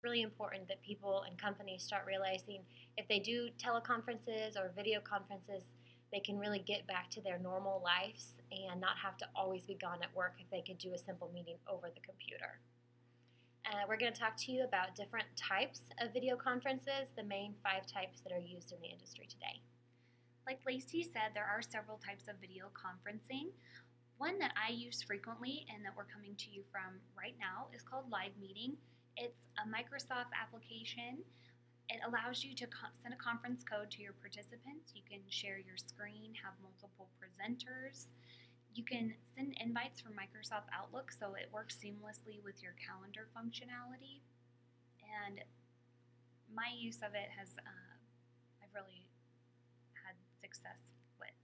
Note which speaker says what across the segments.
Speaker 1: Really important that people and companies start realizing if they do teleconferences or video conferences, they can really get back to their normal lives and not have to always be gone at work if they could do a simple meeting over the computer. We're going to talk to you about different types of video conferences, the main 5 types that are used in the industry today.
Speaker 2: Like Lacey said, there are several types of video conferencing. One that I use frequently and that we're coming to you from right now is called Live Meeting. It's a Microsoft application. It allows you to send a conference code to your participants. You can share your screen, have multiple presenters. You can send invites from Microsoft Outlook, so it works seamlessly with your calendar functionality. And my use of it has, I've really had success with.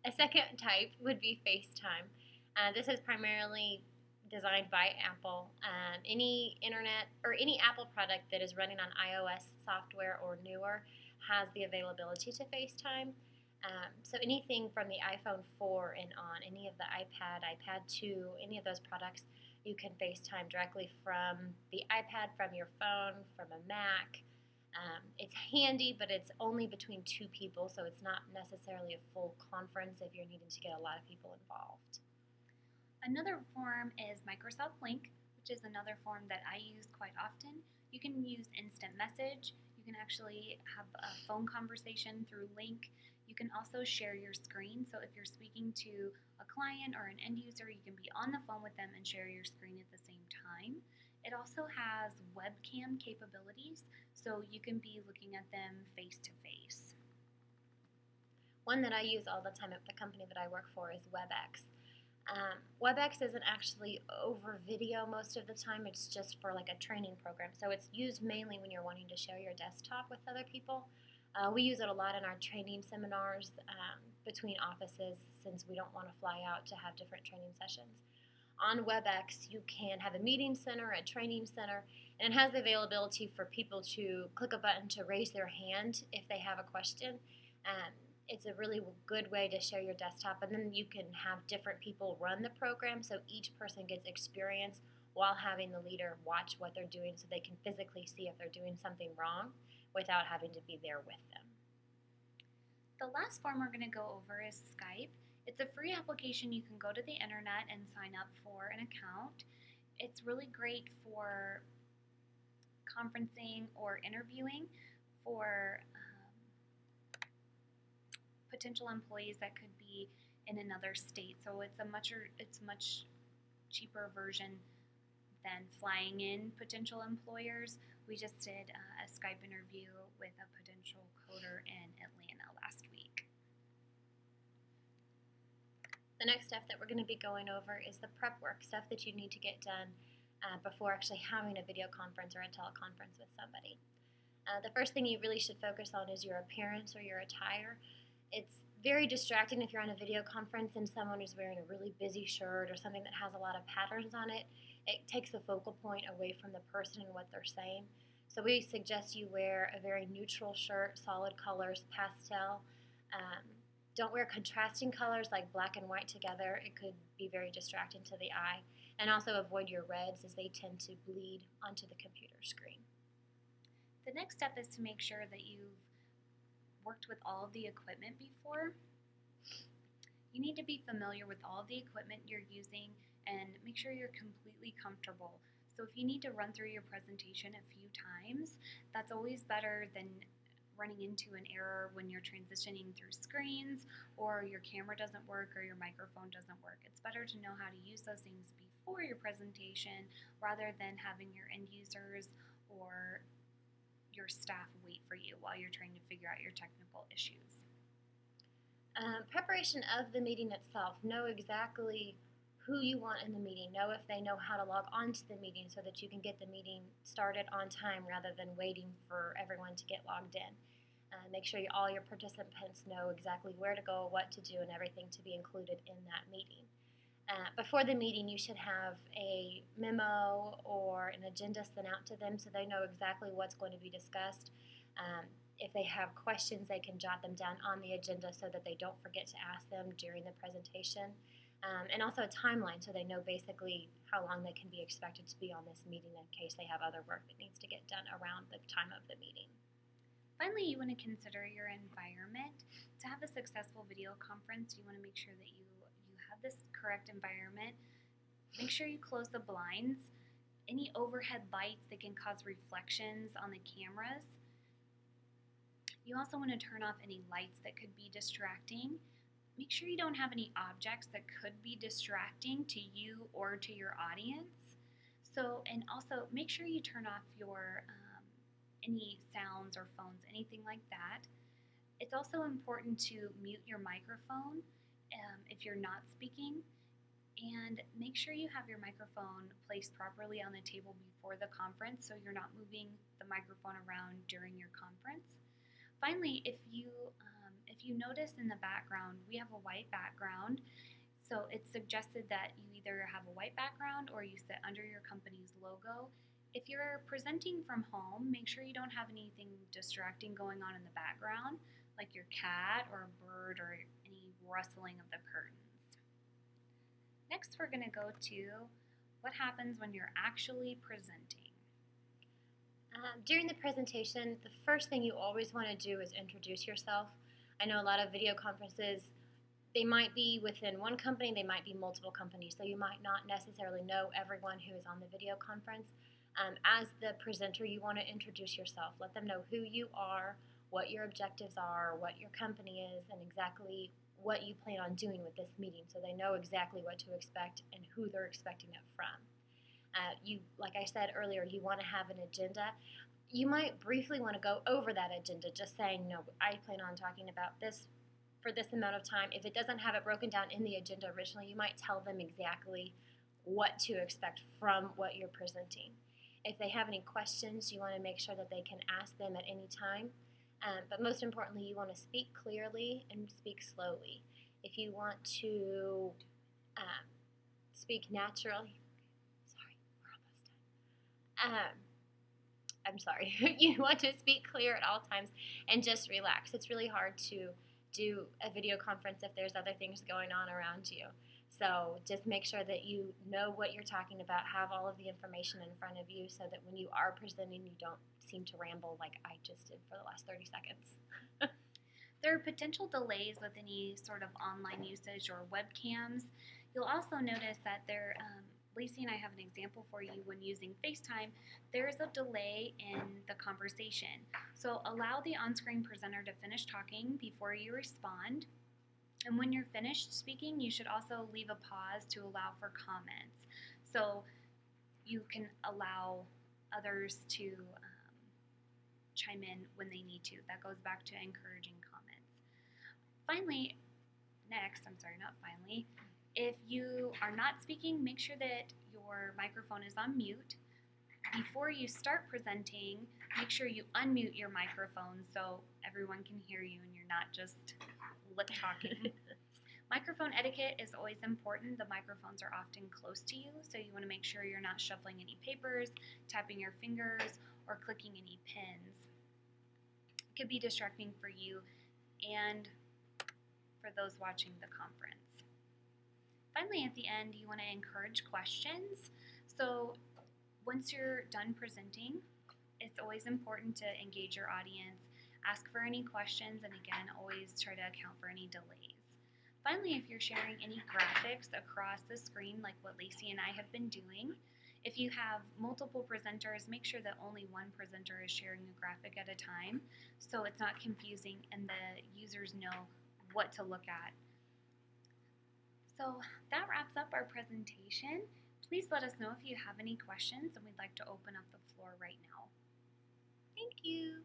Speaker 1: A second type would be FaceTime. This is primarily designed by Apple. Any internet or any Apple product that is running on iOS software or newer has the availability to FaceTime. So anything from the iPhone 4 and on, any of the iPad, iPad 2, any of those products, you can FaceTime directly from the iPad, from your phone, from a Mac. It's handy, but it's only between 2 people, so it's not necessarily a full conference if you're needing to get a lot of people involved.
Speaker 2: Another form is Microsoft Lync, which is another form that I use quite often. You can use instant message. You can actually have a phone conversation through Lync. You can also share your screen. So if you're speaking to a client or an end user, you can be on the phone with them and share your screen at the same time. It also has webcam capabilities, so you can be looking at them face to face.
Speaker 1: One that I use all the time at the company that I work for is WebEx. WebEx isn't actually over video most of the time. It's just for like a training program. So it's used mainly when you're wanting to share your desktop with other people. We use it a lot in our training seminars between offices since we don't want to fly out to have different training sessions. On WebEx, you can have a meeting center, a training center, and it has the availability for people to click a button to raise their hand if they have a question. It's a really good way to share your desktop, and then you can have different people run the program so each person gets experience while having the leader watch what they're doing so they can physically see if they're doing something wrong without having to be there with them.
Speaker 2: The last form we're going to go over is Skype. It's a free application. You can go to the internet and sign up for an account. It's really great for conferencing or interviewing for potential employees that could be in another state. So it's much cheaper version than flying in potential employers. We just did a Skype interview with a potential coder in Atlanta last week.
Speaker 1: The next stuff that we're going to be going over is the prep work, stuff that you need to get done before actually having a video conference or a teleconference with somebody. The first thing you really should focus on is your appearance or your attire. It's very distracting if you're on a video conference and someone is wearing a really busy shirt or something that has a lot of patterns on it. It takes the focal point away from the person and what they're saying. So we suggest you wear a very neutral shirt, solid colors, pastel. Don't wear contrasting colors like black and white together. It could be very distracting to the eye. And also avoid your reds as they tend to bleed onto the computer screen.
Speaker 2: The next step is to make sure that you've worked with all of the equipment before. You need to be familiar with all of the equipment you're using and make sure you're completely comfortable. So if you need to run through your presentation a few times, that's always better than running into an error when you're transitioning through screens or your camera doesn't work or your microphone doesn't work. It's better to know how to use those things before your presentation rather than having your end users or your staff wait for you while you're trying to figure out your technical issues.
Speaker 1: Preparation of the meeting itself. Know exactly who you want in the meeting. Know if they know how to log on to the meeting so that you can get the meeting started on time rather than waiting for everyone to get logged in. Make sure all your participants know exactly where to go, what to do, and everything to be included in that meeting. Before the meeting, you should have a memo or an agenda sent out to them so they know exactly what's going to be discussed. If they have questions, they can jot them down on the agenda so that they don't forget to ask them during the presentation. And also a timeline so they know basically how long they can be expected to be on this meeting in case they have other work that needs to get done around the time of the meeting.
Speaker 2: Finally, you want to consider your environment. To have a successful video conference, you want to make sure that you have this correct environment. Make sure you close the blinds. Any overhead lights that can cause reflections on the cameras. You also want to turn off any lights that could be distracting. Make sure you don't have any objects that could be distracting to you or to your audience. And also make sure you turn off your any sounds or phones, anything like that. It's also important to mute your microphone if you're not speaking, and make sure you have your microphone placed properly on the table before the conference so you're not moving the microphone around during your conference. Finally, if you notice in the background, we have a white background, so it's suggested that you either have a white background or you sit under your company's logo. If you're presenting from home, make sure you don't have anything distracting going on in the background, like your cat or a bird or any rustling of the curtains. Next, we're going to go to what happens when you're actually presenting.
Speaker 1: During the presentation, the first thing you always want to do is introduce yourself. I know a lot of video conferences, they might be within one company, they might be multiple companies, so you might not necessarily know everyone who is on the video conference. As the presenter, you want to introduce yourself. Let them know who you are, what your objectives are, what your company is, and exactly what you plan on doing with this meeting so they know exactly what to expect and who they're expecting it from. Like I said earlier, you want to have an agenda. You might briefly want to go over that agenda, just saying, no, I plan on talking about this for this amount of time. If it doesn't have it broken down in the agenda originally, you might tell them exactly what to expect from what you're presenting. If they have any questions, you want to make sure that they can ask them at any time. But most importantly, you want to speak clearly and speak slowly. If you want to speak naturally, I'm sorry, you want to speak clear at all times and just relax. It's really hard to do a video conference if there's other things going on around you. So just make sure that you know what you're talking about, have all of the information in front of you so that when you are presenting, you don't seem to ramble like I just did for the last 30 seconds.
Speaker 2: There are potential delays with any sort of online usage or webcams. You'll also notice that Lacey and I have an example for you when using FaceTime. There's a delay in the conversation. So allow the on-screen presenter to finish talking before you respond. And when you're finished speaking, you should also leave a pause to allow for comments. So you can allow others to chime in when they need to. That goes back to encouraging comments. If you are not speaking, make sure that your microphone is on mute. Before you start presenting, make sure you unmute your microphone so everyone can hear you and you're not just lip talking. Microphone etiquette is always important. The microphones are often close to you, so you want to make sure you're not shuffling any papers, tapping your fingers, or clicking any pins. It could be distracting for you and for those watching the conference. Finally, at the end, you want to encourage questions. So once you're done presenting, it's always important to engage your audience, ask for any questions, and again, always try to account for any delays. Finally, if you're sharing any graphics across the screen, like what Lacey and I have been doing, if you have multiple presenters, make sure that only one presenter is sharing a graphic at a time so it's not confusing and the users know what to look at. So that wraps up our presentation. Please let us know if you have any questions, and we'd like to open up the floor right now.
Speaker 1: Thank you.